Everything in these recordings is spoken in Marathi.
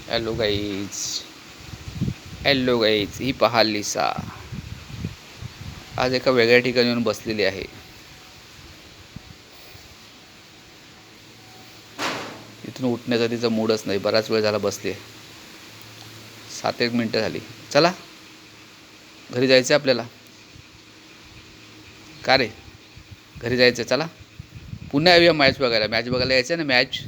Hello guys, hello guys. ही पहा लिसा आज एका वेगळ्या ठिकाणी येऊन बसलेली आहे. इथून उठण्याचा तिचा मूडच नाही. बराच वेळ झाला बसली आहे. 7-1 मिनटं झाली. चला घरी जायचं आहे आपल्याला. का रे, घरी जायचं आहे? चला पुन्हा येऊया मॅच बघायला. मॅच बघायला यायचं आहे ना? मॅच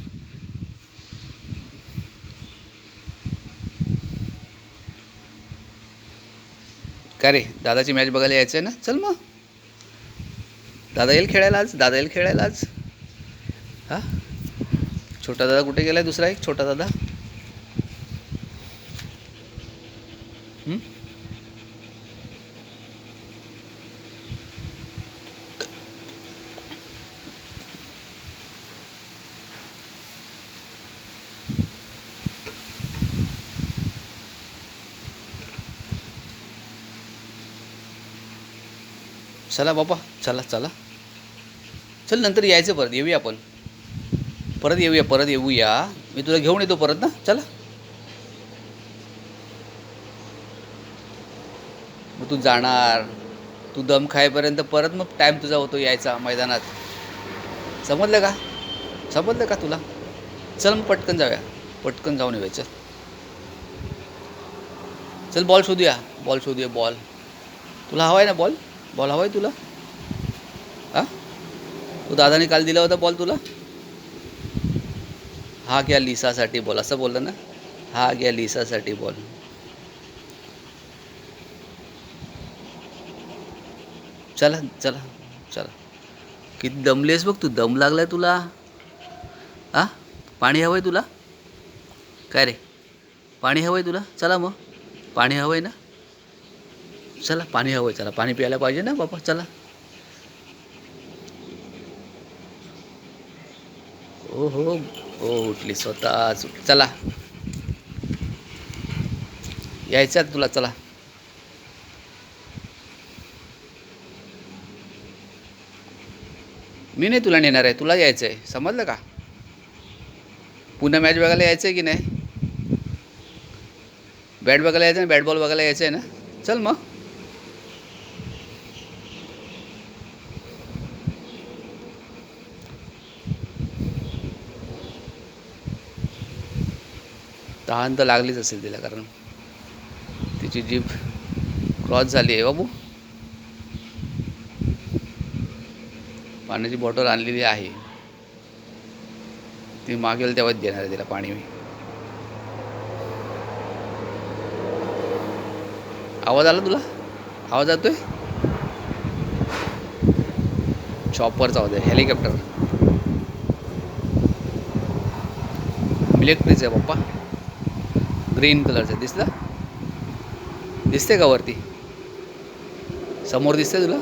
का रे, दादाची मॅच बघायला यायचं आहे ना? चल मग. दादा येईल खेळायला आज. दादा येईल खेळायला आज. हां, छोटा दादा कुठे गेला आहे? दुसरा एक छोटा दादा. चला बाबा, चला चला. चल नंतर यायचं, परत येऊया आपण. परत येऊया. मी तुला घेऊन येतो परत ना. चला. मग तू जाणार, तू दम खायपर्यंत परत मग टाईम तुझा होतो यायचा मैदानात. समजलं का? समजलं का तुला? चल मग पटकन जाऊया. पटकन जाऊन येऊया. चल चल, बॉल शोधूया. बॉल शोधूया. बॉल तुला हवा आहे ना? बॉल बॉल हवा आहे तुला? हां, तो दादाने काल दिला होता बॉल तुला. हा घ्या लिसासाठी बॉल, असं बोललं ना. हा घ्या लिसासाठी बॉल. चला चला चला. किती दमलेस बघ तू. दम लागलाय तुला. आ, पाणी हवं आहे तुला? काय रे, पाणी हवं आहे तुला? चला मग. पाणी हवं आहे ना? चला, पाणी हवं आहे. चला, पाणी प्यायला पाहिजे ना बाबा. चला. ओ हो, ओ उठली स्वतःच. चला, यायचं आहे तुला. चला. मी नाही तुला नेणार आहे. तुला यायचं आहे. समजलं का? पुन्हा मॅच बघायला यायचं आहे की नाही? बॅट बघायला यायचं आहे ना? बॅट बॉल बघायला यायचं आहे ना? चल मग. तहान तर लागलीच असेल तिला, कारण तिची जीभ क्रॉस झाली आहे बाबू. पाण्याची बॉटल आणलेली आहे. ती मागेल तेव्हाच देणार आहे तिला पाणी मी. आवाज आला तुला? आवाज येतोय? चॉपरचा आवाज आहे. हेलिकॉप्टर. मिलिटरीच आहे पप्पा. ग्रीन कलरचं दिसलं? दिसते का वरती? समोर दिसते तुला?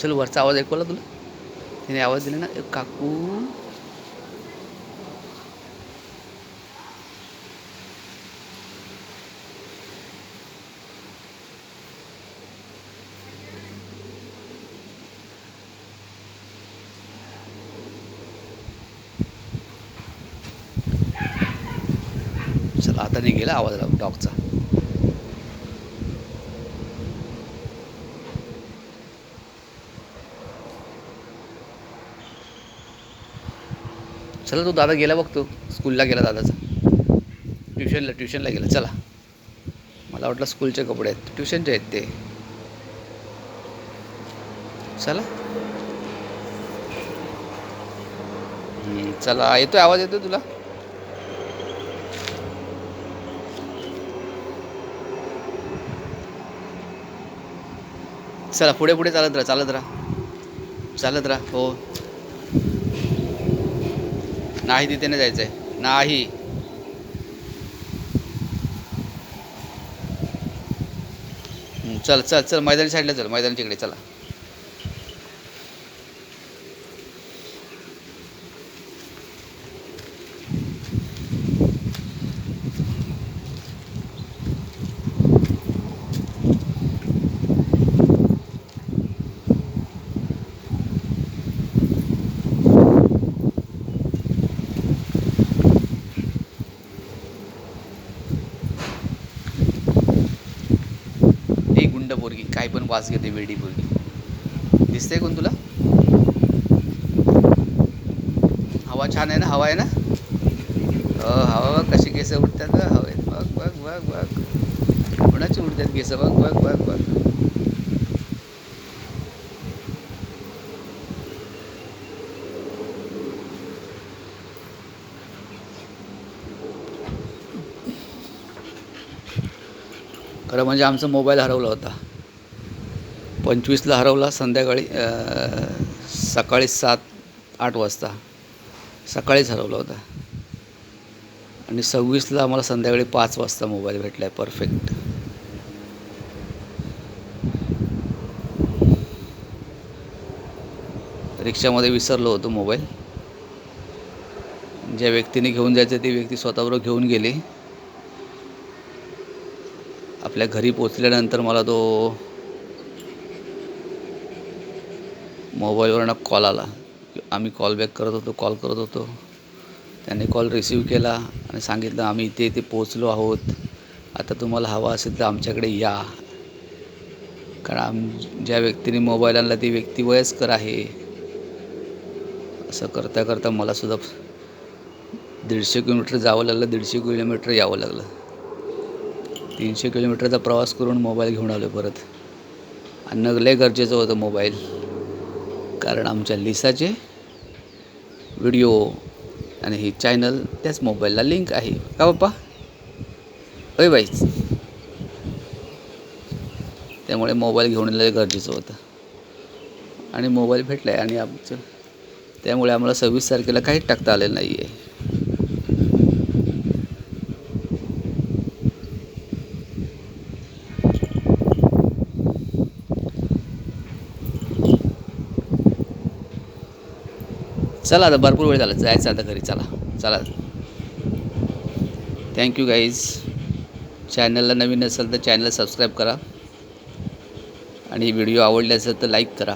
चल, वरचा आवाज ऐकवला तुला? तिने आवाज दिला ना, काकू. चला, आता नाही गेला आवाज डॉगचा. चला, तो दादा गेला बघतो. स्कूलला गेला दादाचा. ट्युशनला गेला. चला. मला वाटलं स्कूलचे कपडे आहेत. ट्युशनचे आहेत ते. चला. चला, येतोय आवाज? येतोय तुला? चला, पुढे पुढे चालत राहा. चालत राहा. चालत राहा. हो. नाही, तिथे नाही जायचं आहे. नाही. चल चल चल, मैदानी साईडला चल, मैदानाच्या इकडे चला. ही गुंड पोरगी काय पण वास घेते, वेडी पोरगी दिसते. कोण तुला? हवा छान आहे ना, हवा आहे ना. हवा बघ कशी केस उडतात हवेत. बघ बघ बघ बघ, कोणाची उडतात केस, बघ बघ बघ बघ. खरं म्हणजे आमचा मोबाईल हरवला होता. 25ला हरवला, संध्याकाळी सकाळी 7-8 वाजता सकाळीच हरवला होता. आणि 26ला आम्हाला संध्याकाळी 5 वाजता मोबाईल भेटला आहे परफेक्ट. रिक्षामध्ये विसरलो होतो मोबाईल. ज्या व्यक्तीने घेऊन जायचं ती व्यक्ती स्वतःबरोबर घेऊन गेली. आपल्या घरी पोचल्यानंतर मला तो मोबाईलवरनं कॉल आला. आम्ही कॉल बॅक कॉल करत होतो. त्याने कॉल रिसीव केला आणि सांगितलं आम्ही इथे इथे पोचलो आहोत, आता तुम्हाला हवा असेल तर आमच्याकडे या. कारण ज्या व्यक्तीने मोबाईल आणला ती व्यक्ती वयस्कर आहे. असं करता करता मलासुद्धा 150 किलोमीटर जावं लागलं, 150 किलोमीटर यावं लागलं. 300 किलोमीटरचा प्रवास करून मोबाईल घेऊन आलो परत. आणि लय गरजेचं होतं मोबाईल, कारण आमच्या लिसाचे व्हिडिओ आणि हे चॅनल त्याच मोबाईलला लिंक आहे का बाप्पा? होय बाई. त्यामुळे मोबाईल घेऊन लय गरजेचं होतं आणि मोबाईल भेटला आहे. आणि त्यामुळे आम्हाला 26 तारखेला काहीच टाकता आलेलं नाही आहे. चला आता भरपूर वेळ झाला, जायचं आता घरी. चला चला. Thank you guys. चॅनलला नवीन असेल तर चॅनल सबस्क्राईब करा आणि व्हिडिओ आवडले असेल तर लाईक करा.